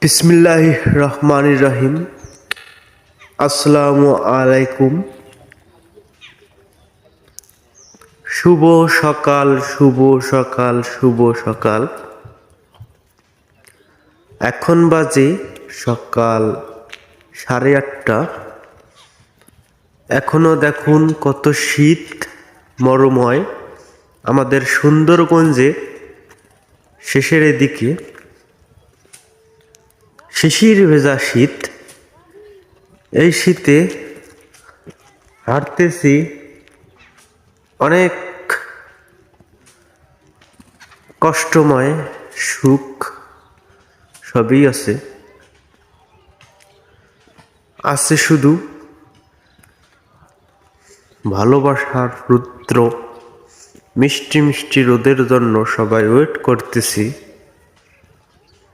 বিসমিল্লাহির রহমানির রহিম। আসসালামু আলাইকুম। শুভ সকাল, শুভ সকাল, শুভ সকাল। এখন বাজে সকাল 8:30। এখনো দেখুন কত শীত মরুময় আমাদের সুন্দরগঞ্জে। শেষের দিকে শিশির ভেজা শীত। এই শীতে হাঁটতেছি, অনেক কষ্টময়, সুখ সবই আছে। আছে শুধু ভালোবাসার রুদ্র মিষ্টি মিষ্টি রোদের জন্য সবাই ওয়েট করতেছি।